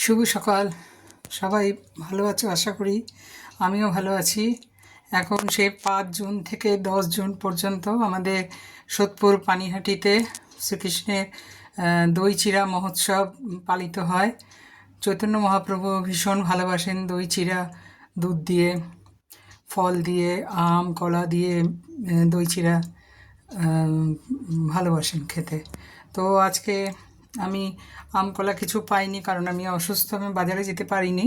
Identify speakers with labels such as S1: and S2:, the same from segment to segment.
S1: শুভ সকাল। সবাই ভালো আছো আশা করি। আমিও ভালো আছি। এখন সে 5 জুন থেকে 10 জুন পর্যন্ত আমাদের সোদপুর পানিহাটিতে শ্রীকৃষ্ণের দই চিড়া মহোৎসব পালিত হয়। চৈতন্য মহাপ্রভু ভীষণ ভালোবাসেন দই চিড়া, দুধ দিয়ে, ফল দিয়ে, আম কলা দিয়ে দই চিড়া ভালোবাসেন খেতে। তো আজকে আমি আম কলা কিছু পাইনি, কারণ আমি অসুস্থ, আমি বাজারে যেতে পারিনি।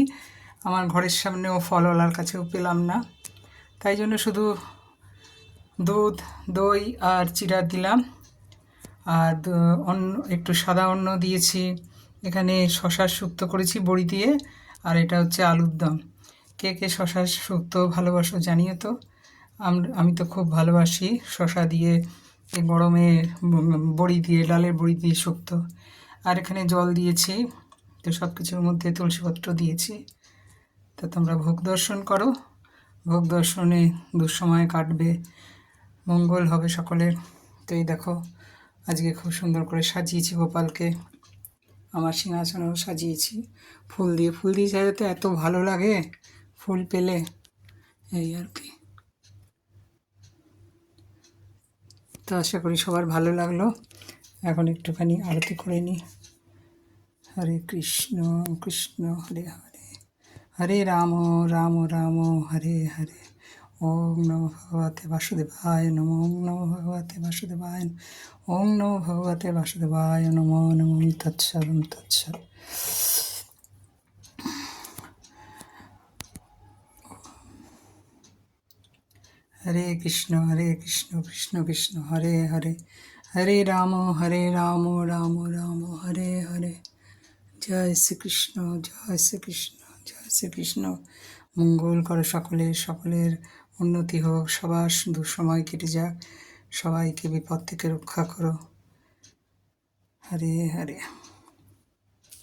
S1: আমার ঘরের সামনেও ফলওয়ালার কাছেও পেলাম না, তাই জন্য শুধু দুধ, দই আর চিড়া দিলাম। আর অন্য একটু সাদা অন্ন দিয়েছি। এখানে শশার শুক্তো করেছি বড়ি দিয়ে, আর এটা হচ্ছে আলুর দম। কে কে শশার শুক্তো ভালোবাসো জানিও তো। আমি তো খুব ভালোবাসি শশা দিয়ে, এই গরমে বড়ি দিয়ে, ডালের বড়ি দিয়ে শুক্তো। আর এখানে জল দিয়েছি, তো সব কিছুর মধ্যে তুলসীপত্র দিয়েছি। তো তোমরা ভোগ দর্শন করো, ভোগ দর্শনে দুঃসময় কাটবে, মঙ্গল হবে সকলের। তো এই দেখো, আজকে খুব সুন্দর করে সাজিয়েছি গোপালকে, আমার সিংহাসনেও সাজিয়েছি ফুল দিয়ে। ফুল দিয়ে সাজাতে এত ভালো লাগে, ফুল পেলে, এই আর কি। তো আশা করি সবার ভালো লাগলো। এখন একটুখানি আরতি করে নিই। হরে কৃষ্ণ কৃষ্ণ হরে হরে, হরে রাম রাম রাম হরে হরে। ওম নমো ভগবতে বাসুদেবায় নমো, ওম নমো ভগবতে বাসুদেবায়, ওম নমো ভগবতে বাসুদেবায় নমো নমো। তৎসৎ তৎসৎ। হরে কৃষ্ণ কৃষ্ণ কৃষ্ণ হরে হরে, হরে রাম রাম রাম হরে হরে। জয় শ্রীকৃষ্ণ জয় শ্রীকৃষ্ণ জয় শ্রীকৃষ্ণ। মঙ্গল করো সকলের, সকলের উন্নতি হোক, সবার দুঃসময় কেটে যাক, সবাইকে বিপদ থেকে রক্ষা করো। হরে হরে।